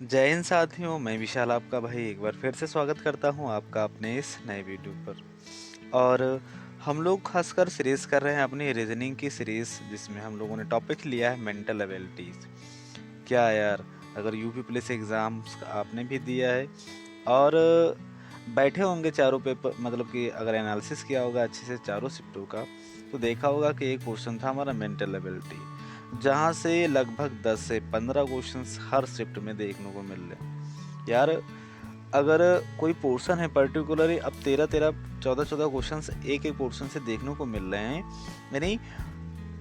जय हिंद साथियों, मैं विशाल आपका भाई एक बार फिर से स्वागत करता हूं आपका अपने इस नए वीडियो पर। और हम लोग खासकर सीरीज कर रहे हैं अपनी रीजनिंग की सीरीज, जिसमें हम लोगों ने टॉपिक लिया है मेंटल एबिलिटीज। क्या यार, अगर यूपी पुलिस एग्जाम्स आपने भी दिया है और बैठे होंगे चारों पेपर, मतलब कि अगर एनालिसिस किया होगा अच्छे से चारों शिफ्टों का, तो देखा होगा कि एक क्वेश्चन था हमारा मेंटल एबिलिटी, जहाँ से लगभग 10 से 15 क्वेश्चंस हर शिफ्ट में देखने को मिल रहे हैं यार। अगर कोई पोर्शन है पर्टिकुलरली, अब 13-13 14-14 क्वेश्चंस एक एक पोर्शन से देखने को मिल रहे हैं, यानी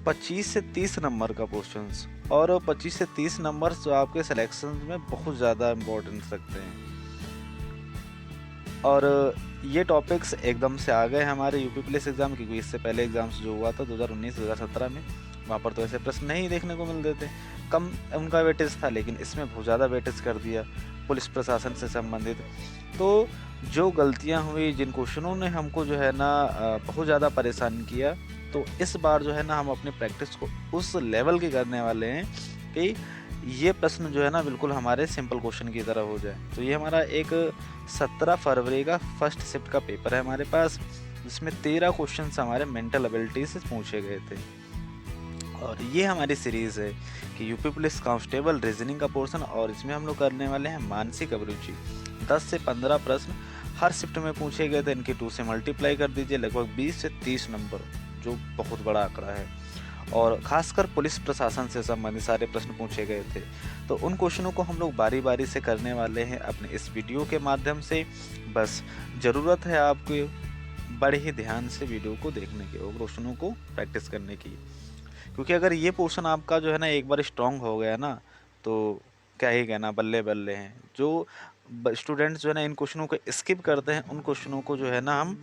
25 से 30 नंबर का पोर्शंस, और 25 से 30 नंबर्स जो आपके सिलेक्शन में बहुत ज़्यादा इम्पोर्टेंस रखते हैं। और ये टॉपिक्स एकदम से आ गए हमारे यूपी पुलिस एग्ज़ाम, क्योंकि इससे पहले एग्ज़ाम्स जो हुआ था 2019-2017 में, वहाँ पर तो ऐसे प्रश्न नहीं देखने को मिलते थे, कम उनका वेटेज था, लेकिन इसमें बहुत ज़्यादा वेटेज कर दिया पुलिस प्रशासन से संबंधित। तो जो गलतियाँ हुई, जिन क्वेश्चनों ने हमको जो है ना बहुत ज़्यादा परेशान किया, तो इस बार जो है ना हम अपनी प्रैक्टिस को उस लेवल की करने वाले हैं कि ये प्रश्न जो है ना बिल्कुल हमारे सिंपल क्वेश्चन की तरह हो जाए। तो ये हमारा एक 17 फरवरी का फर्स्ट शिफ्ट का पेपर है हमारे पास, जिसमें 13 क्वेश्चन हमारे मेंटल एबिलिटी से पूछे गए थे। और ये हमारी सीरीज़ है कि यूपी पुलिस कांस्टेबल रीजनिंग का पोर्शन, और इसमें हम लोग करने वाले हैं मानसिक अभिरुचि। 10 से 15 प्रश्न हर शिफ्ट में पूछे गए थे, इनके 2 से मल्टीप्लाई कर दीजिए, लगभग 20 से 30 नंबर, जो बहुत बड़ा आंकड़ा है। और खासकर पुलिस प्रशासन से संबंधित सारे प्रश्न पूछे गए थे। तो उन क्वेश्चनों को हम लोग बारी बारी से करने वाले हैं अपने इस वीडियो के माध्यम से। बस ज़रूरत है आपको बड़े ही ध्यान से वीडियो को देखने की और क्वेश्चनों को प्रैक्टिस करने की, क्योंकि अगर ये पोर्शन आपका जो है ना एक बार स्ट्रांग हो गया ना, तो क्या ही कहना, बल्ले बल्ले हैं। जो स्टूडेंट्स जो है ना इन क्वेश्चनों को स्किप करते हैं, उन क्वेश्चनों को जो है ना हम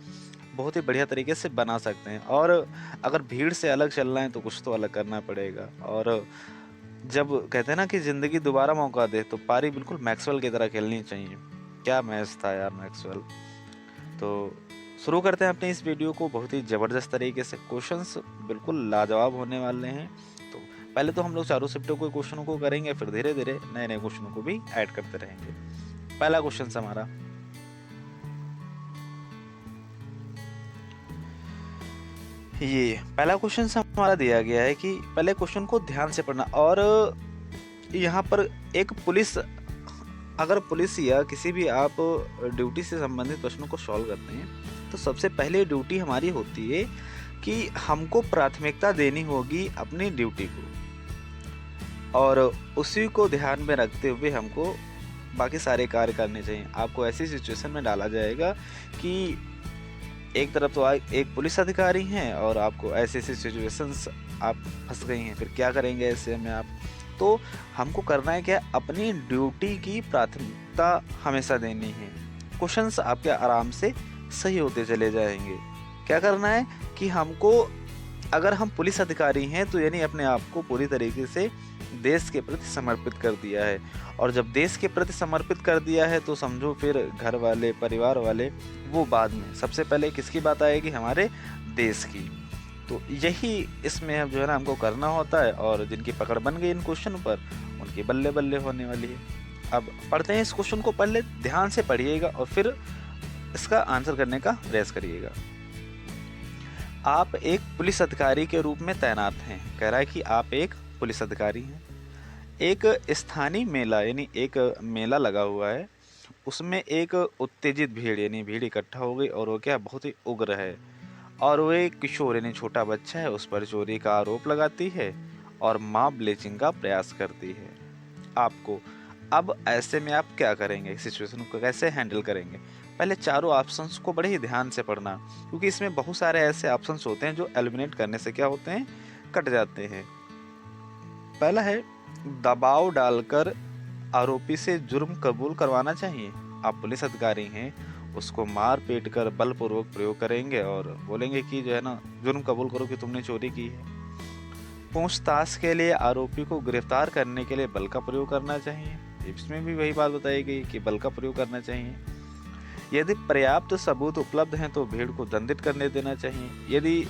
बहुत ही बढ़िया तरीके से बना सकते हैं। और अगर भीड़ से अलग चलना है तो कुछ तो अलग करना पड़ेगा। और जब कहते हैं ना कि ज़िंदगी दोबारा मौका दे, तो पारी बिल्कुल मैक्सवेल की तरह खेलनी चाहिए। क्या मैच था यार मैक्सवेल। तो शुरू करते हैं अपने इस वीडियो को बहुत ही ज़बरदस्त तरीके से। क्वेश्चंस बिल्कुल लाजवाब होने वाले हैं। तो पहले तो हम लोग चारों शिफ्टों के क्वेश्चनों को करेंगे, फिर धीरे धीरे नए नए क्वेश्चनों को भी ऐड करते रहेंगे। पहला क्वेश्चन हमारा, ये पहला क्वेश्चन हमारा दिया गया है कि पहले क्वेश्चन को ध्यान से पढ़ना। और यहाँ पर एक पुलिस, अगर पुलिस या किसी भी आप ड्यूटी से संबंधित प्रश्नों को सॉल्व करते हैं, तो सबसे पहले ड्यूटी हमारी होती है कि हमको प्राथमिकता देनी होगी अपनी ड्यूटी को, और उसी को ध्यान में रखते हुए हमको बाकी सारे कार्य करने चाहिए। आपको ऐसी सिचुएशन में डाला जाएगा कि एक तरफ तो एक पुलिस अधिकारी हैं और आपको ऐसी ऐसी सिचुएशंस आप फंस गई हैं, फिर क्या करेंगे ऐसे में आप। तो हमको करना है क्या, अपनी ड्यूटी की प्राथमिकता हमेशा देनी है। क्वेश्चंस आपके आराम से सही होते चले जाएंगे। क्या करना है कि हमको, अगर हम पुलिस अधिकारी हैं तो यानी अपने आप को पूरी तरीके से देश के प्रति समर्पित कर दिया है। और जब देश के प्रति समर्पित कर दिया है तो समझो फिर घर वाले, परिवार वाले, वो बाद में। सबसे पहले किसकी बात आएगी, हमारे देश की। तो यही इसमें अब जो है ना हमको करना होता है। और जिनकी पकड़ बन गई इन क्वेश्चन पर, उनकी बल्ले बल्ले होने वाली है। अब पढ़ते हैं इस क्वेश्चन को, पहले ध्यान से पढ़िएगा और फिर इसका आंसर करने का प्रयास करिएगा। आप एक पुलिस अधिकारी के रूप में तैनात हैं। कह रहा है कि आप एक पुलिस अधिकारी हैं। एक स्थानीय मेला, यानी एक मेला लगा हुआ है, उसमें एक उत्तेजित भीड़, यानी भीड़ इकट्ठा हो गई, और वो क्या, बहुत ही उग्र है। और वो एक किशोर, यानी छोटा बच्चा है, उस पर चोरी का आरोप लगाती है और मॉब लिंचिंग का प्रयास करती है आपको। अब ऐसे में आप क्या करेंगे, सिचुएशन को कैसे हैंडल करेंगे। पहले चारों ऑप्शंस को बड़े ही ध्यान से पढ़ना, क्योंकि इसमें बहुत सारे ऐसे ऑप्शंस होते हैं जो एलिमिनेट करने से क्या होते हैं, कट जाते हैं। पहला है, दबाव डालकर आरोपी से जुर्म कबूल करवाना चाहिए। आप पुलिस अधिकारी हैं, उसको मार पीट कर बलपूर्वक प्रयोग करेंगे और बोलेंगे कि जो है ना जुर्म कबूल करो कि तुमने चोरी की है। पूछताछ के लिए आरोपी को गिरफ्तार करने के लिए बल का प्रयोग करना चाहिए। इसमें भी वही बात बताई गई कि बल का प्रयोग करना चाहिए। यदि पर्याप्त सबूत उपलब्ध हैं तो भीड़ को दंडित करने देना चाहिए। यदि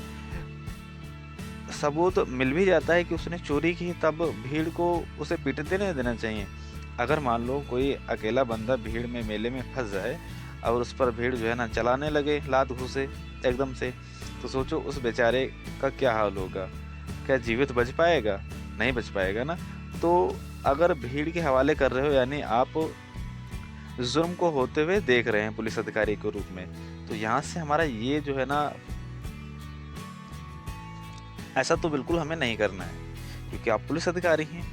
सबूत मिल भी जाता है कि उसने चोरी की, तब भीड़ को उसे पीटने नहीं देना चाहिए। अगर मान लो कोई अकेला बंदा भीड़ में मेले में फंस जाए और उस पर भीड़ जो है ना चलाने लगे लात घूसे एकदम से, तो सोचो उस बेचारे का क्या हाल होगा। क्या जीवित बच पाएगा? नहीं बच पाएगा ना। तो अगर भीड़ के हवाले कर रहे हो यानी आप जुर्म को होते हुए देख रहे हैं पुलिस अधिकारी के रूप में, तो यहाँ से हमारा ये जो है ना, ऐसा तो बिल्कुल हमें नहीं करना है क्योंकि आप पुलिस अधिकारी हैं।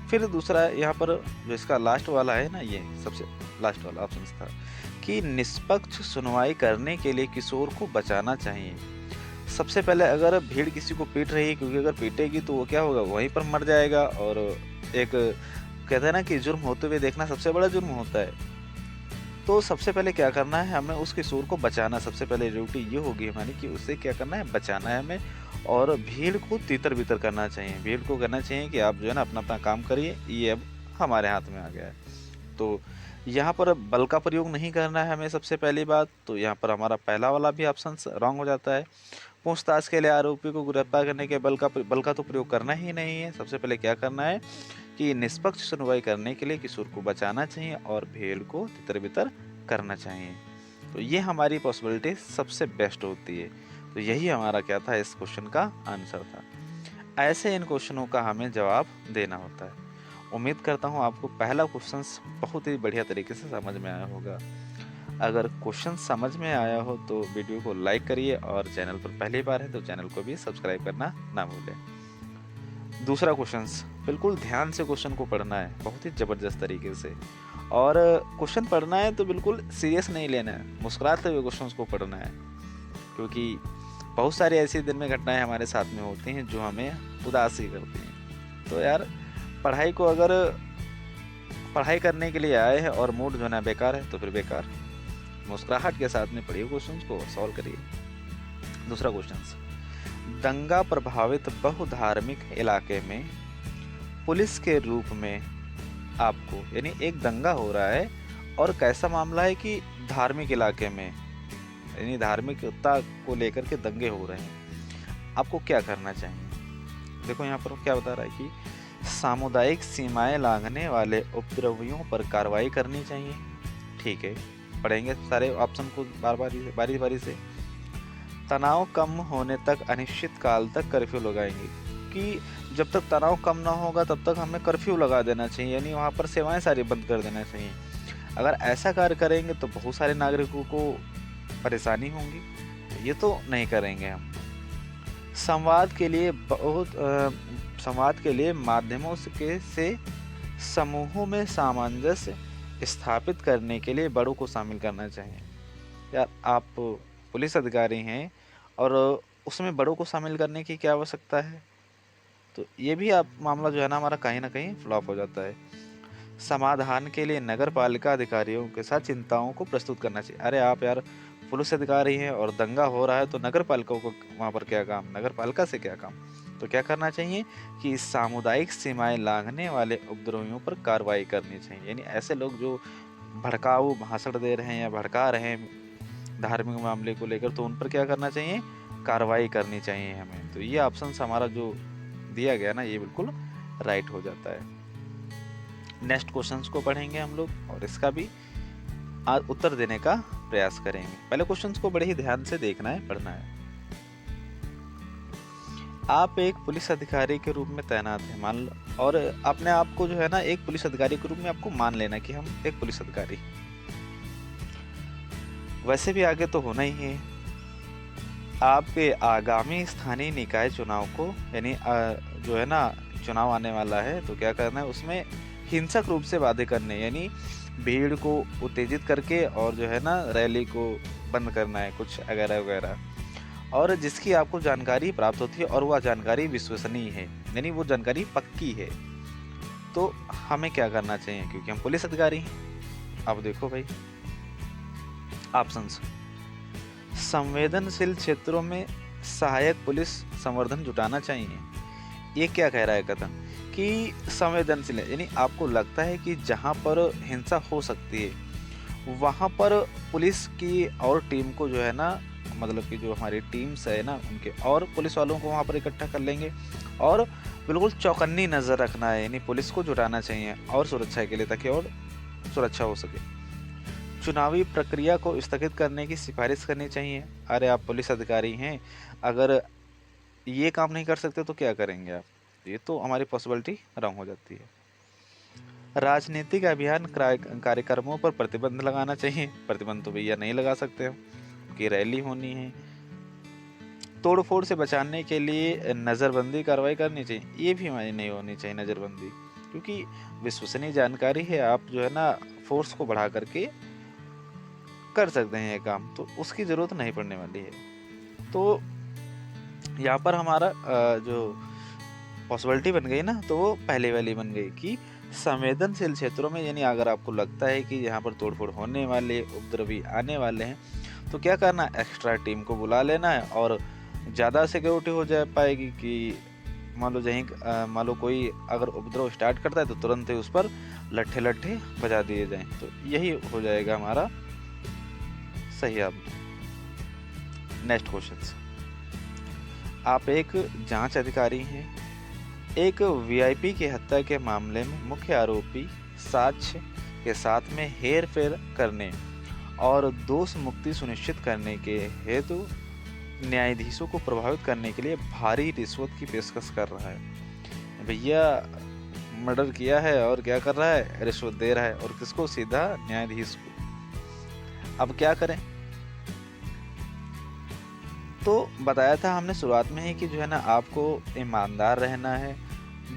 फिर दूसरा यहाँ पर जो इसका लास्ट वाला है ना, ये सबसे लास्ट वाला ऑप्शन था कि निष्पक्ष सुनवाई करने के लिए किशोर को बचाना चाहिए। सबसे पहले अगर भीड़ किसी को पीट रही है, क्योंकि अगर पीटेगी तो वो क्या होगा, वहीं पर मर जाएगा। और एक कहते हैं ना कि जुर्म होते हुए देखना सबसे बड़ा जुर्म होता है। तो सबसे पहले क्या करना है, हमें उस किशोर को बचाना। सबसे पहले ड्यूटी ये होगी हमारी कि उसे क्या करना है, बचाना है हमें। और भीड़ को तितर बितर करना चाहिए। भीड़ को कहना चाहिए कि आप जो है ना अपना अपना काम करिए, ये अब हमारे हाथ में आ गया है। तो यहाँ पर बल का प्रयोग नहीं करना है हमें, सबसे पहली बात। तो यहाँ पर हमारा पहला वाला भी ऑप्शन रॉन्ग हो जाता है। पूछताछ के लिए आरोपी को गिरफ्तार करने के बल का तो प्रयोग करना ही नहीं है। सबसे पहले क्या करना है कि निष्पक्ष सुनवाई करने के लिए किशोर को बचाना चाहिए और भीड़ को तितर बितर करना चाहिए। तो ये हमारी पॉसिबिलिटी सबसे बेस्ट होती है। तो यही हमारा क्या था, इस क्वेश्चन का आंसर था। ऐसे इन क्वेश्चनों का हमें जवाब देना होता है। उम्मीद करता हूँ आपको पहला क्वेश्चन बहुत ही बढ़िया तरीके से समझ में आया होगा। अगर क्वेश्चन समझ में आया हो तो वीडियो को लाइक करिए और चैनल पर पहली बार है तो चैनल को भी सब्सक्राइब करना ना भूलें। दूसरा क्वेश्चन, बिल्कुल ध्यान से क्वेश्चन को पढ़ना है, बहुत ही ज़बरदस्त तरीके से। और क्वेश्चन पढ़ना है तो बिल्कुल सीरियस नहीं लेना है, मुस्कुराते हुए क्वेश्चन को पढ़ना है। क्योंकि बहुत सारी ऐसी दिन में घटनाएं हमारे साथ में होती हैं जो हमें उदास ही करती हैं। तो यार पढ़ाई को अगर पढ़ाई करने के लिए आए हैं और मूड जो है ना बेकार है तो फिर बेकार। मुस्कुराहट के साथ में पढ़िए क्वेश्चन को, सॉल्व करिए। दूसरा क्वेश्चन, दंगा प्रभावित बहुधार्मिक इलाके में पुलिस के रूप में आपको, यानी एक दंगा हो रहा है और कैसा मामला है कि धार्मिक इलाके में, यानी धार्मिकता को लेकर के दंगे हो रहे हैं, आपको क्या करना चाहिए। देखो यहाँ पर क्या बता रहा है कि सामुदायिक सीमाएं लांघने वाले उपद्रवियों पर कार्रवाई करनी चाहिए। ठीक है, पढ़ेंगे सारे ऑप्शन को बारी बारी से। तनाव कम होने तक अनिश्चित काल तक कर्फ्यू लगाएंगे, कि जब तक तनाव कम ना होगा तब तक हमें कर्फ्यू लगा देना चाहिए, यानी वहाँ पर सेवाएं सारी बंद कर देना चाहिए। अगर ऐसा कार्य करेंगे तो बहुत सारे नागरिकों को परेशानी होंगी, ये तो नहीं करेंगे हम। संवाद के लिए माध्यमों से समूहों में सामंजस्य स्थापित करने के लिए बड़ों को शामिल करना चाहिए। यार आप पुलिस अधिकारी हैं और उसमें बड़ों को शामिल करने की क्या आवश्यकता है। तो ये भी आप मामला जो है ना हमारा कहीं ना कहीं फ्लॉप हो जाता है। समाधान के लिए नगर पालिका अधिकारियों के साथ चिंताओं को प्रस्तुत करना चाहिए। अरे आप यार पुलिस अधिकारी हैं और दंगा हो रहा है तो नगर पालिका को वहाँ पर क्या काम, नगर पालिका से क्या काम। तो क्या करना चाहिए कि सामुदायिक सीमाएं लांघने वाले उपद्रवियों पर कार्रवाई करनी चाहिए, यानी ऐसे लोग जो भड़काऊ भाषण दे रहे हैं या भड़का रहे हैं धार्मिक मामले को लेकर, तो उन पर क्या करना चाहिए, कार्रवाई करनी चाहिए हमें। तो ये ऑप्शन हमारा जो दिया गया ना ये बिल्कुल राइट हो जाता है। नेक्स्ट क्वेश्चंस को पढ़ेंगे हम लोग और इसका भी उत्तर देने का प्रयास करेंगे। पहले क्वेश्चंस को बड़े ही ध्यान से देखना है, पढ़ना है। आप एक पुलिस अधिकारी के रूप में तैनात हैं, मान लो, और अपने आप को जो है ना एक पुलिस अधिकारी के रूप में आपको मान लेना कि हम एक पुलिस अधिकारी, वैसे भी आगे तो होना ही है। आपके आगामी स्थानीय निकाय चुनाव को, यानी जो है ना चुनाव आने वाला है, तो क्या करना है उसमें हिंसक रूप से वादे करने, यानी भीड़ को उत्तेजित करके और जो है ना रैली को बंद करना है कुछ वगैरह वगैरह, और जिसकी आपको जानकारी प्राप्त होती है और वह जानकारी विश्वसनीय है, यानी वो जानकारी पक्की है। तो हमें क्या करना चाहिए, क्योंकि हम पुलिस अधिकारी हैं। अब देखो भाई ऑप्शंस, संवेदनशील क्षेत्रों में सहायक पुलिस संवर्धन जुटाना चाहिए। ये क्या कह रहा है कथन कि संवेदनशील है, यानी आपको लगता है कि जहाँ पर हिंसा हो सकती है वहाँ पर पुलिस की और टीम को जो है ना मतलब कि जो हमारी टीम्स है ना उनके, और पुलिस वालों को वहाँ पर इकट्ठा कर लेंगे और बिल्कुल चौकन्नी नज़र रखना है, यानी पुलिस को जुटाना चाहिए और सुरक्षा के लिए, ताकि और सुरक्षा हो सके। चुनावी प्रक्रिया को स्थगित करने की सिफारिश करनी चाहिए। अरे आप पुलिस अधिकारी हैं, अगर ये काम नहीं कर सकते तो क्या करेंगे आप? ये तो हमारी पॉसिबिलिटी रॉन्ग हो जाती है। राजनीतिक अभियान कार्यक्रमों पर प्रतिबंध लगाना चाहिए। प्रतिबंध तो भैया नहीं लगा सकते हम, कि रैली होनी है। तोड़-फोड़ से बचाने के लिए नज़रबंदी कार्रवाई करनी चाहिए। ये भी हमारी नहीं होनी चाहिए नज़रबंदी, क्योंकि विश्वसनीय जानकारी है, आप जो है ना फोर्स को बढ़ा करके कर सकते हैं ये काम, तो उसकी ज़रूरत नहीं पड़ने वाली है। तो यहाँ पर हमारा जो पॉसिबिलिटी बन गई ना, तो वो पहले वाली बन गई कि संवेदनशील क्षेत्रों में, यानी अगर आपको लगता है कि यहाँ पर तोड़-फोड़ होने वाले, उपद्रवी आने वाले हैं, तो क्या करना, एक्स्ट्रा टीम को बुला लेना है और ज़्यादा सिक्योरिटी हो जा पाएगी कि मान लो कोई अगर उपद्रव स्टार्ट करता है तो तुरंत ही उस पर लट्ठे बजा दिए जाएं। तो यही हो जाएगा हमारा सही। अब नेक्स्ट क्वेश्चन, आप एक जांच अधिकारी हैं। एक वीआईपी की हत्या के मामले में मुख्य आरोपी साक्ष्य के साथ में हेर फेर करने और दोष मुक्ति सुनिश्चित करने के हेतु न्यायाधीशों को प्रभावित करने के लिए भारी रिश्वत की पेशकश कर रहा है। भैया मर्डर किया है और क्या कर रहा है, रिश्वत दे रहा है, और किसको, सीधा न्यायाधीश को। अब क्या करें? तो बताया था हमने शुरुआत में ही कि जो है ना आपको ईमानदार रहना है,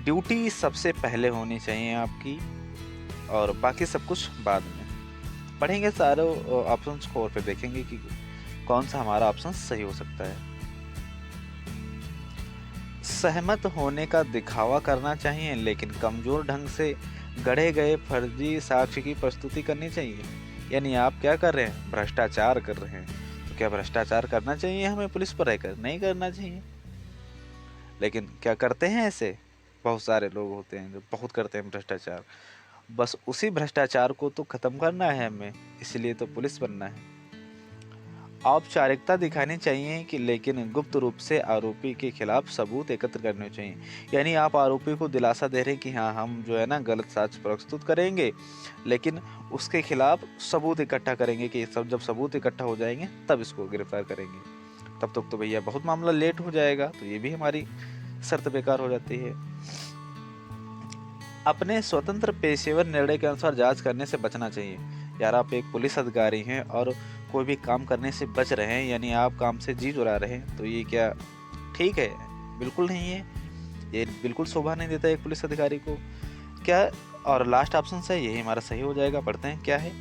ड्यूटी सबसे पहले होनी चाहिए आपकी, और बाकी सब कुछ बाद में। पढ़ेंगे सारे ऑप्शंस को और फिर देखेंगे कि कौन सा हमारा ऑप्शन सही हो सकता है। सहमत होने का दिखावा करना चाहिए, लेकिन कमजोर ढंग से गढ़े गए फर्जी साक्ष्य की प्रस्तुति करनी चाहिए। यानी आप क्या कर रहे हैं, भ्रष्टाचार कर रहे हैं। तो क्या भ्रष्टाचार करना चाहिए हमें पुलिस पर रहकर? नहीं करना चाहिए। लेकिन क्या करते हैं ऐसे? बहुत सारे लोग होते हैं जो बहुत करते हैं भ्रष्टाचार। बस उसी भ्रष्टाचार को तो खत्म करना है हमें, इसलिए तो पुलिस बनना है। औपचारिकता दिखानी चाहिए कि, लेकिन गुप्त रूप से आरोपी के खिलाफ सबूत एकत्र करने चाहिए। यानी आप आरोपी को दिलासा दे रहे हैं कि हाँ हम जो है ना गलत साक्ष्य प्रस्तुत करेंगे, लेकिन उसके खिलाफ सबूत इकट्ठा करेंगे कि सब जब सबूत इकट्ठा हो जाएंगे तब इसको गिरफ्तार करेंगे। तब तक तो भैया बहुत मामला लेट हो जाएगा, तो ये भी हमारी शर्त बेकार हो जाती है। अपने स्वतंत्र पेशेवर निर्णय के अनुसार जांच करने से बचना चाहिए। यार आप एक पुलिस अधिकारी हैं और कोई भी काम करने से बच रहे हैं, यानी आप काम से जी चुरा रहे हैं, तो ये क्या ठीक है? बिल्कुल नहीं है। ये बिल्कुल शोभा नहीं देता एक पुलिस अधिकारी को। क्या, और लास्ट ऑप्शन है यही हमारा सही हो जाएगा। पढ़ते हैं क्या है।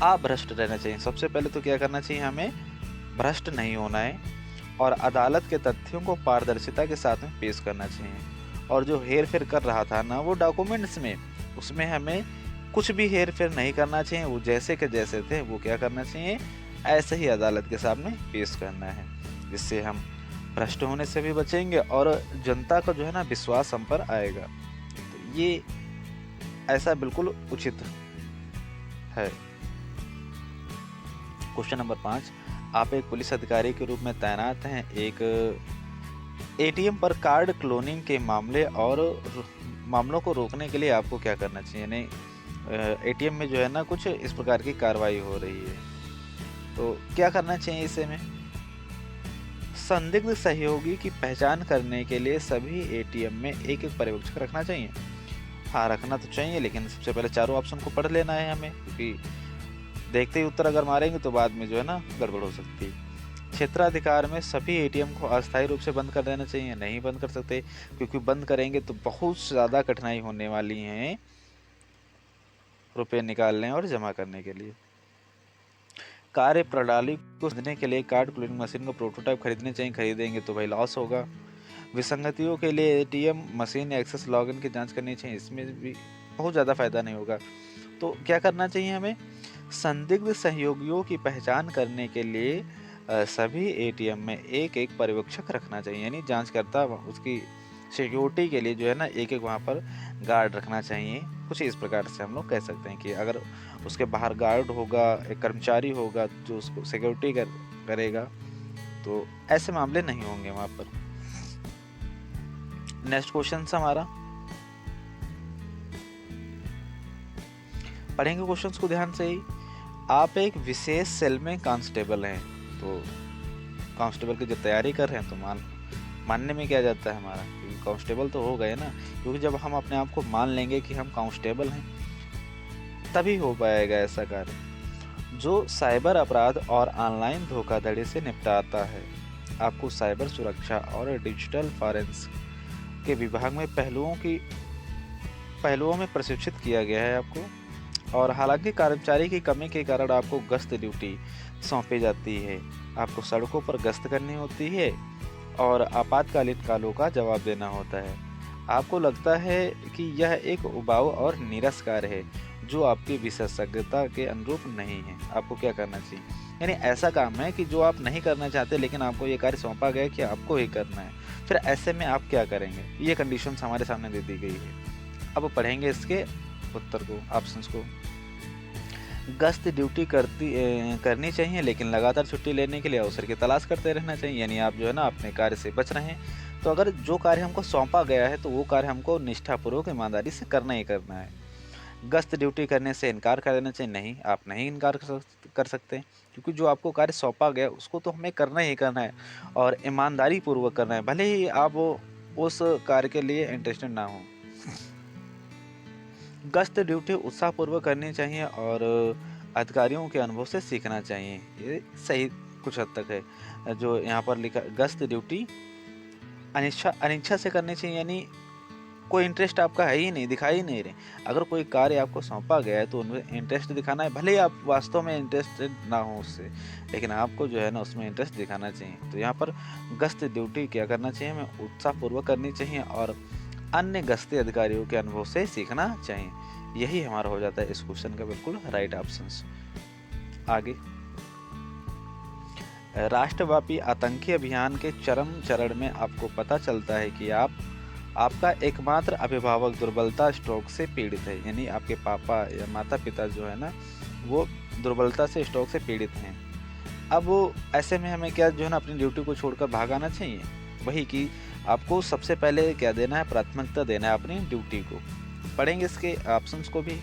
आप भ्रष्ट रहना चाहिए। सबसे पहले तो क्या करना चाहिए, हमें भ्रष्ट नहीं होना है और अदालत के तथ्यों को पारदर्शिता के साथ में पेश करना चाहिए। और जो हेर फेर कर रहा था ना वो डॉक्यूमेंट्स में, उसमें हमें कुछ भी हेर फेर नहीं करना चाहिए। वो जैसे के जैसे थे वो क्या करना चाहिए, ऐसे ही अदालत के सामने पेश करना है, जिससे हम भ्रष्ट होने से भी बचेंगे और जनता का जो है ना विश्वास हम पर आएगा। तो ये ऐसा बिल्कुल उचित है। क्वेश्चन नंबर 5, आप एक पुलिस अधिकारी के रूप में तैनात हैं। एक एटीएम पर कार्ड क्लोनिंग के मामलों को रोकने के लिए आपको क्या करना चाहिए। यानी एटीएम में जो है ना कुछ इस प्रकार की कार्रवाई हो रही है, तो क्या करना चाहिए इसे में। संदिग्ध सहयोगी की पहचान करने के लिए सभी एटीएम में एक एक पर्यवेक्षक रखना चाहिए। हाँ रखना तो चाहिए, लेकिन सबसे पहले चारों ऑप्शन को पढ़ लेना है हमें, क्योंकि देखते ही उत्तर अगर मारेंगे तो बाद में जो है ना गड़बड़ हो सकती है। क्षेत्राधिकार में सभी एटीएम को अस्थायी रूप से बंद कर देना चाहिए। नहीं बंद कर सकते, क्योंकि बंद करेंगे तो बहुत ज़्यादा कठिनाई होने वाली है रुपए निकालने और जमा करने के लिए। कार्य प्रणाली को समझने के लिए कार्ड क्लोनिंग मशीन का प्रोटोटाइप खरीदने चाहिए। खरीदेंगे तो भाई लॉस होगा। विसंगतियों के लिए एटीएम मशीन एक्सेस लॉगिन की जांच करनी चाहिए। इसमें भी बहुत ज़्यादा फायदा नहीं होगा। तो क्या करना चाहिए हमें, संदिग्ध सहयोगियों की पहचान करने के लिए सभी एटीएम में एक एक पर्यवेक्षक रखना चाहिए। यानी जांचकर्ता, उसकी सिक्योरिटी के लिए जो है ना एक एक वहाँ पर गार्ड रखना चाहिए। कुछ इस प्रकार से हम लोग कह सकते हैं कि अगर उसके बाहर गार्ड होगा, एक कर्मचारी होगा जो उसको सिक्योरिटी करेगा, तो ऐसे मामले नहीं होंगे वहाँ पर। नेक्स्ट क्वेश्चन हमारा, पढ़ेंगे क्वेश्चंस को ध्यान से ही। आप एक विशेष सेल में कांस्टेबल हैं, तो कांस्टेबल की जब तैयारी कर रहे हैं तो मानने में क्या जाता है हमारा, क्योंकि कांस्टेबल तो हो गए ना, क्योंकि जब हम अपने आप को मान लेंगे कि हम कांस्टेबल हैं तभी हो पाएगा ऐसा कार्य। जो साइबर अपराध और ऑनलाइन धोखाधड़ी से निपटाता है। आपको साइबर सुरक्षा और डिजिटल फॉरेंसिक के विभाग में पहलुओं में प्रशिक्षित किया गया है आपको। और हालांकि कर्मचारी की कमी के कारण आपको गश्त ड्यूटी सौंपी जाती है। आपको सड़कों पर गश्त करनी होती है और आपातकालीन कॉलों का जवाब देना होता है। आपको लगता है कि यह एक उबाऊ और नीरस कार्य है जो आपकी विशेषज्ञता के अनुरूप नहीं है। आपको क्या करना चाहिए, यानी ऐसा काम है कि जो आप नहीं करना चाहते लेकिन आपको ये कार्य सौंपा गया कि आपको ही करना है, फिर ऐसे में आप क्या करेंगे। ये कंडीशंस हमारे सामने दे दी गई है। अब पढ़ेंगे इसके उत्तर को, ऑप्शंस को। गश्त ड्यूटी करनी चाहिए लेकिन लगातार छुट्टी लेने के लिए अवसर की तलाश करते रहना चाहिए, यानी आप जो है ना अपने कार्य से बच रहे हैं। तो अगर जो कार्य हमको सौंपा गया है तो वो कार्य हमको निष्ठापूर्वक ईमानदारी से करना ही करना है। गश्त ड्यूटी करने से इनकार कर देना चाहिए, नहीं, आप नहीं इनकार कर सकते, क्योंकि जो आपको कार्य सौंपा गया उसको तो हमें करना ही करना है और ईमानदारी पूर्वक करना है, भले ही आप उस कार्य के लिए इंटरेस्टेड ना हो। गश्त ड्यूटी उत्साहपूर्वक करनी चाहिए और अधिकारियों के अनुभव से सीखना चाहिए। ये सही कुछ हद तक है जो यहाँ पर लिखा। गश्त ड्यूटी अनिच्छा से करनी चाहिए, यानी कोई इंटरेस्ट आपका है ही नहीं, दिखाई ही नहीं रहे। अगर कोई कार्य आपको सौंपा गया है तो उनमें इंटरेस्ट दिखाना है, भले ही आप वास्तव में इंटरेस्टेड ना हो उससे, लेकिन आपको जो है ना उसमें इंटरेस्ट दिखाना चाहिए। तो यहाँ पर गश्त ड्यूटी क्या करना चाहिए, हमें उत्साहपूर्वक करनी चाहिए और अन्य गश्ती अधिकारियों के अनुभव से सीखना चाहिए। यही हमारा हो जाता है इस क्वेश्चन का बिल्कुल राइट ऑप्शन। आगे, राष्ट्रव्यापी आतंकी अभियान के चरम चरण में आपको पता चलता है कि आपका एकमात्र अभिभावक दुर्बलता स्ट्रोक से पीड़ित है, यानी आपके पापा या माता पिता जो है ना वो दुर्बलता से स्ट्रोक से पीड़ित हैं। अब ऐसे में हमें क्या जो है ना अपनी ड्यूटी को छोड़कर भाग आना चाहिए, वही कि आपको सबसे पहले क्या देना है, प्राथमिकता देना है अपनी ड्यूटी को। पढ़ेंगे इसके ऑप्शंस को भी।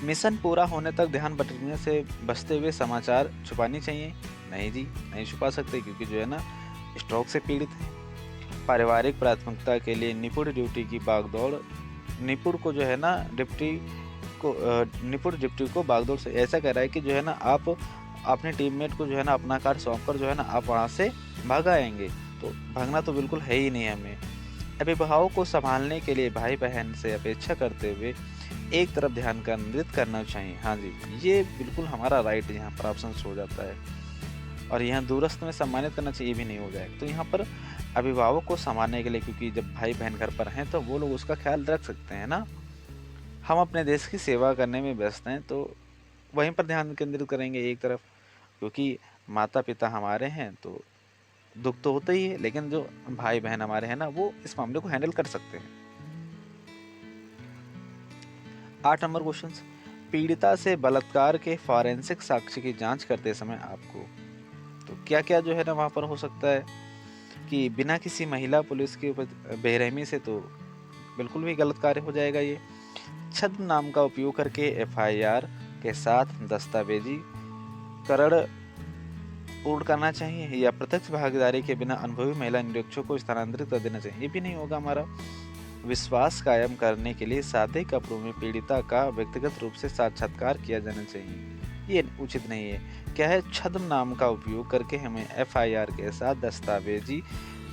मिशन पूरा होने तक ध्यान भटकने से बचते हुए समाचार छुपानी चाहिए, नहीं जी नहीं छुपा सकते, क्योंकि जो है ना स्ट्रोक से पीड़ित है। पारिवारिक प्राथमिकता के लिए निपुण ड्यूटी की भागदौड़, निपुण को जो है ना निपुण ड्यूटी को भागदौड़ से ऐसा कह रहा है कि जो है ना आप अपने टीममेट को जो है ना अपना कार्य सौंपकर जो है ना आप वहाँ से भाग आएंगे, तो भागना तो बिल्कुल है ही नहीं हमें। अभिभावकों को संभालने के लिए भाई बहन से अपेक्षा करते हुए एक तरफ ध्यान केंद्रित करना चाहिए। हाँ जी, ये बिल्कुल हमारा राइट यहाँ पर ऑप्शन हो जाता है। और यहाँ दूरस्थ में सम्मानित करना चाहिए भी नहीं हो जाएगा। तो यहाँ पर अभिभावक को संभालने के लिए, क्योंकि जब भाई बहन घर पर हैं तो वो लोग उसका ख्याल रख सकते हैं ना। हम अपने देश की सेवा करने में व्यस्त हैं तो वहीं पर ध्यान केंद्रित करेंगे एक तरफ, क्योंकि माता पिता हमारे हैं तो दुख तो होता ही है, लेकिन जो भाई बहन हमारे हैं ना वो इस मामले को हैंडल कर सकते हैं। 8 नंबर क्वेश्चन, पीड़िता से बलात्कार के फॉरेंसिक साक्ष्य की जांच करते समय आपको तो क्या क्या जो है ना वहाँ पर हो सकता है कि बिना किसी महिला पुलिस के बेरहमी से तो बिल्कुल भी गलत कार्य हो जाएगा। ये छद्म नाम का उपयोग करके एफआईआर के साथ दस्तावेजीकरण पूर्ण करना चाहिए, या प्रत्यक्ष भागीदारी के बिना अनुभवी महिला निरीक्षक को स्थानांतरित कर देना चाहिए, ये भी नहीं होगा हमारा। विश्वास कायम करने के लिए सादे कपड़ों में पीड़िता का व्यक्तिगत रूप से साक्षात्कार किया जाना चाहिए, ये उचित नहीं है। क्या है, छद्म नाम का उपयोग करके हमें एफआईआर के साथ दस्तावेजी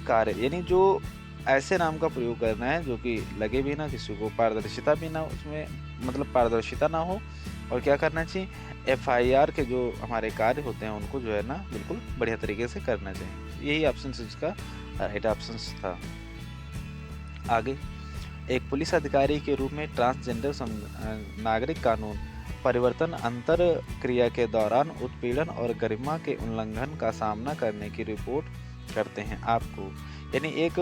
कार्य, यानी जो ऐसे नाम का प्रयोग करना है जो कि लगे भी ना किसी को, पारदर्शिता भी ना उसमें, मतलब पारदर्शिता ना हो, और क्या करना चाहिए, एफआईआर के जो हमारे कार्य होते हैं उनको जो है ना बिल्कुल बढ़िया तरीके से करना चाहिए। यही ऑप्शन इसका राइट ऑप्शन था। आगे, एक पुलिस अधिकारी के रूप में ट्रांसजेंडर नागरिक कानून परिवर्तन अंतर क्रिया के दौरान उत्पीड़न और गरिमा के उल्लंघन का सामना करने की रिपोर्ट करते हैं आपको, यानी एक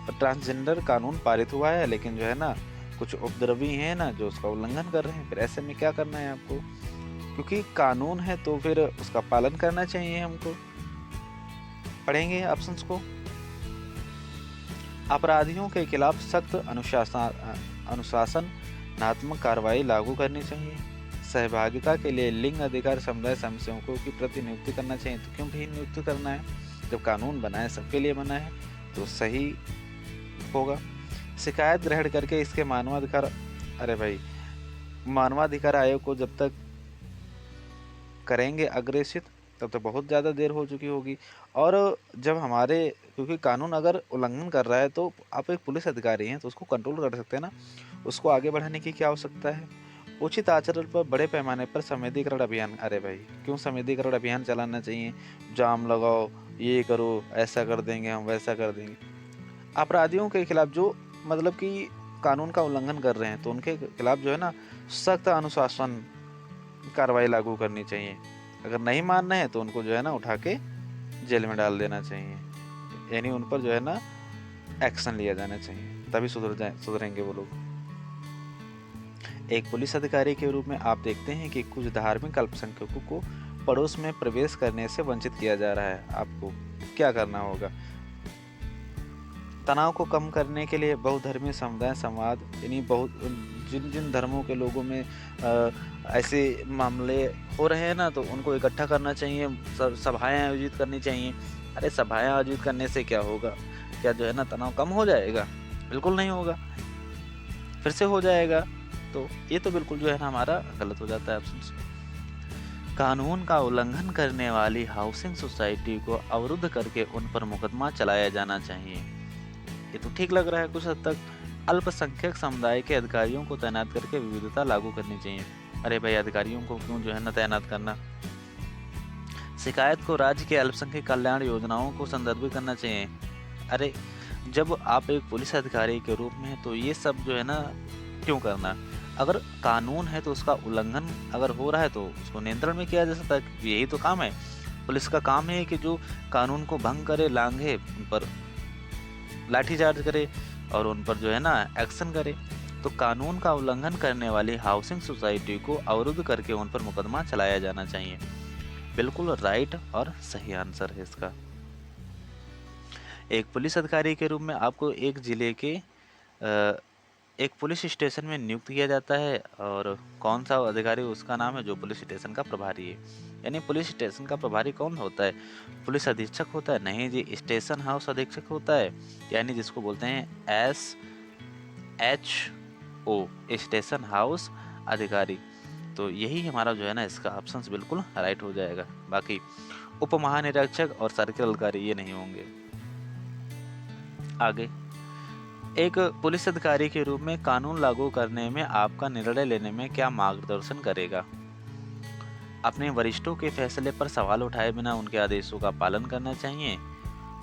ट्रांसजेंडर कानून पारित हुआ है लेकिन जो है ना कुछ उपद्रवी हैं ना जो उसका उल्लंघन कर रहे हैं, फिर ऐसे में क्या करना है आपको क्योंकि कानून है तो फिर उसका पालन करना चाहिए हमको। पढ़ेंगे ऑप्शंस को। अपराधियों के खिलाफ सख्त अनुशासनात्मक कार्रवाई लागू करनी चाहिए। सहभागिता के लिए लिंग अधिकार समुदाय समस्याओं की प्रतिनियुक्ति करना चाहिए। तो क्यों भी नियुक्ति करना है, जब कानून बना है, सबके लिए बना है, तो सही होगा। शिकायत ग्रहण करके इसके मानवाधिकार, अरे भाई, मानवाधिकार आयोग को जब तक करेंगे अग्रेसित तब तो बहुत ज़्यादा देर हो चुकी होगी। और जब हमारे, क्योंकि कानून अगर उल्लंघन कर रहा है तो आप एक पुलिस अधिकारी हैं तो उसको कंट्रोल कर सकते हैं ना, उसको आगे बढ़ाने की क्या आवश्यकता है। उचित आचरण पर बड़े पैमाने पर संवेदीकरण अभियान, अरे भाई क्यों संवेदीकरण अभियान चलाना चाहिए, जाम लगाओ, ये करो, ऐसा कर देंगे हम, वैसा कर देंगे। अपराधियों के खिलाफ जो मतलब कि कानून का उल्लंघन कर रहे हैं तो उनके खिलाफ जो है ना सख्त अनुशासन कार्रवाई लागू करनी चाहिए। अगर नहीं मान रहे हैं तो उनको जो है ना उठा के जेल में डाल देना चाहिए, यानी उन पर जो है ना एक्शन लिया जाना चाहिए, तभी सुधरेंगे वो लोग। एक पुलिस अधिकारी के रूप में आप देखते हैं कि कुछ धार्मिक अल्पसंख्यकों को पड़ोस में प्रवेश करने से वंचित किया जा रहा है। आपको क्या करना होगा। तनाव को कम करने के लिए बहुधर्मीय समुदाय संवाद, यानी बहुत जिन जिन धर्मों के लोगों में ऐसे मामले हो रहे हैं ना, तो उनको इकट्ठा करना चाहिए, सभाएं आयोजित करनी चाहिए। अरे सभाएं आयोजित करने से क्या होगा, क्या जो है ना तनाव कम हो जाएगा? बिल्कुल नहीं होगा, फिर से हो जाएगा। तो ये तो बिल्कुल जो है ना हमारा गलत हो जाता है ऑप्शन। कानून का उल्लंघन करने वाली हाउसिंग सोसाइटी को अवरुद्ध करके उन पर मुकदमा चलाया जाना चाहिए। ये तो ठीक लग रहा है कुछ हद तक। अल्पसंख्यक समुदाय के अधिकारियों को तैनात करके विविधता लागू करनी चाहिए। अरे भाई अधिकारियों को क्यों जो है ना तैनात करना। शिकायत को राज्य के अल्पसंख्यक कल्याण योजनाओं को संदर्भित करना चाहिए। अरे जब आप एक पुलिस अधिकारी के रूप में, तो ये सब जो है ना क्यों करना। अगर कानून है तो उसका उल्लंघन अगर हो रहा है तो उसको नियंत्रण में किया जा सकता है। यही तो काम है पुलिस का, काम है कि जो कानून को भंग करे, लांघे, उन पर लाठीचार्ज करे और उन पर जो है ना एक्शन करे। तो कानून का उल्लंघन करने वाली हाउसिंग सोसाइटी को अवरुद्ध करके उन पर मुकदमा चलाया जाना चाहिए। बिल्कुल राइट और सही आंसर है इसका। एक पुलिस अधिकारी के रूप में आपको एक जिले के एक पुलिस स्टेशन में नियुक्त किया जाता है, और कौन सा अधिकारी उसका नाम है जो पुलिस स्टेशन का प्रभारी है। यानी पुलिस स्टेशन का प्रभारी कौन होता है? पुलिस अधीक्षक होता है? नहीं जी, स्टेशन हाउस अधीक्षक होता है, यानी जिसको बोलते हैं SHO, स्टेशन हाउस अधिकारी। तो यही हमारा जो है ना इसका ऑप्शन बिल्कुल राइट हो जाएगा। बाकी उप महानिरीक्षक और सर्किल अधिकारी ये नहीं होंगे। आगे, एक पुलिस अधिकारी के रूप में कानून लागू करने में आपका निर्णय लेने में क्या मार्गदर्शन करेगा? अपने वरिष्ठों के फैसले पर सवाल उठाए बिना उनके आदेशों का पालन करना चाहिए।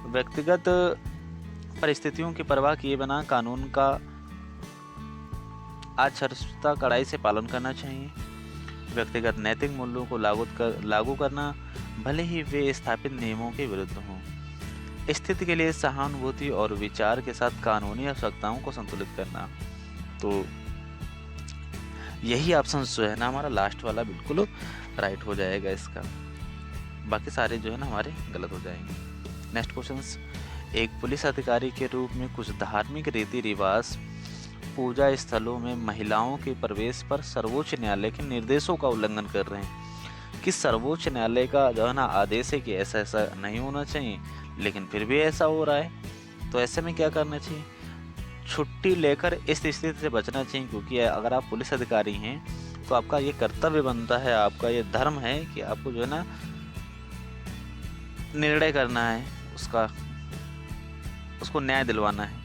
व्यक्तिगत परिस्थितियों की परवाह किए बिना कानून का आचरणता कड़ाई से पालन करना चाहिए। व्यक्तिगत नैतिक मूल्यों को लागू करना, भले ही वे स्थापित नियमों के विरुद्ध हों। स्थिति के लिए सहानुभूति और विचार के साथ कानूनी आवश्यकताओं को संतुलित करना। तो यही ऑप्शन जो है ना हमारा लास्ट वाला बिल्कुल राइट हो जाएगा इसका। बाकी सारे जो है ना हमारे गलत हो जाएंगे। नेक्स्ट क्वेश्चन, एक पुलिस अधिकारी के रूप में कुछ धार्मिक रीति रिवाज पूजा स्थलों में महिलाओं के प्रवेश पर सर्वोच्च न्यायालय के निर्देशों का उल्लंघन कर रहे हैं। कि सर्वोच्च न्यायालय का जो है ना आदेश है कि ऐसा ऐसा नहीं होना चाहिए, लेकिन फिर भी ऐसा हो रहा है। तो ऐसे में क्या करना चाहिए? छुट्टी लेकर इस स्थिति से बचना चाहिए, क्योंकि अगर आप पुलिस अधिकारी हैं तो आपका ये कर्तव्य बनता है, आपका ये धर्म है कि आपको जो है ना निर्णय करना है, उसको न्याय दिलवाना है।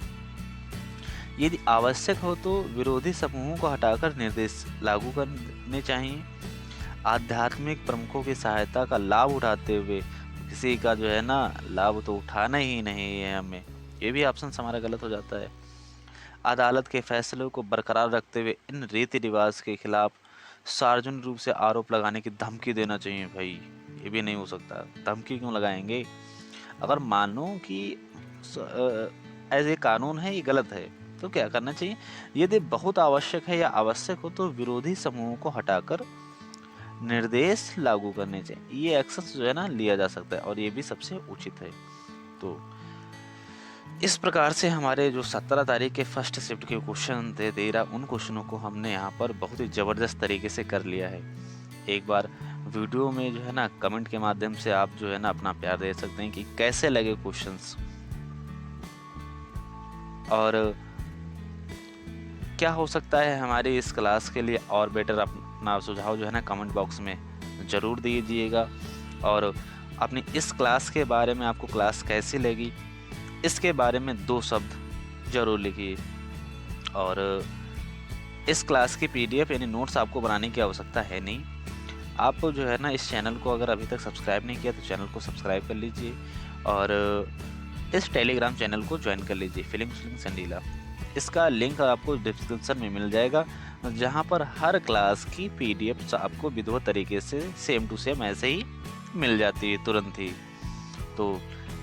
यदि आवश्यक हो तो विरोधी समूहों को हटाकर निर्देश लागू करने चाहिए। आध्यात्मिक प्रमुखों की सहायता का लाभ उठाते हुए किसी का जो है ना लाभ तो उठाना ही नहीं है हमें। ये भी ऑप्शन हमारा गलत हो जाता है। अदालत के फैसलों को बरकरार रखते हुए इन रीति रिवाज के खिलाफ सार्वजनिक रूप से आरोप लगाने की धमकी देना चाहिए। भाई ये भी नहीं हो सकता, धमकी क्यों लगाएंगे? अगर मानो कि एज ए कानून है ये गलत है तो क्या करना चाहिए? यदि बहुत आवश्यक है या आवश्यक हो तो विरोधी समूहों को हटाकर निर्देश लागू करने चाहिए, ये एक्शंस जो है ना लिया जा सकता है और ये भी सबसे उचित है। तो इस प्रकार से हमारे जो 17 तारीख के फर्स्ट शिफ्ट के क्वेश्चन थे 13, उन क्वेश्चनों को हमने यहाँ पर बहुत ही ज़बरदस्त तरीके से कर लिया है। एक बार वीडियो में जो है ना कमेंट के माध्यम से आप जो है ना अपना प्यार दे सकते हैं कि कैसे लगे क्वेश्चंस, और क्या हो सकता है हमारी इस क्लास के लिए और बेटर, अपना सुझाव जो है ना कमेंट बॉक्स में ज़रूर दीजिएगा। और अपनी इस क्लास के बारे में आपको क्लास कैसी लगी, इसके बारे में 2 शब्द ज़रूर लिखिए। और इस क्लास की PDF यानी नोट्स आपको बनाने की आवश्यकता है नहीं। आप जो है ना इस चैनल को अगर अभी तक सब्सक्राइब नहीं किया तो चैनल को सब्सक्राइब कर लीजिए और इस टेलीग्राम चैनल को ज्वाइन कर लीजिए, फीलिंग्स विद संडीला। इसका लिंक आपको डिस्क्रिप्शन में मिल जाएगा, जहां पर हर क्लास की PDF आपको विधिवत तरीके से सेम टू सेम ऐसे ही मिल जाती है तुरंत ही। तो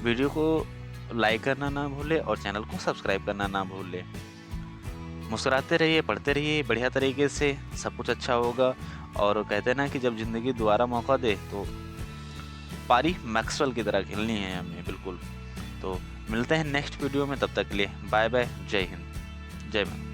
वीडियो को लाइक करना ना भूले और चैनल को सब्सक्राइब करना ना भूले। मुस्कुराते रहिए, पढ़ते रहिए, बढ़िया तरीके से सब कुछ अच्छा होगा। और कहते हैं ना कि जब ज़िंदगी दोबारा मौका दे तो पारी मैक्सवेल की तरह खेलनी है हमें, बिल्कुल। तो मिलते हैं नेक्स्ट वीडियो में, तब तक के लिए बाय बाय, जय हिंद, जय मैम।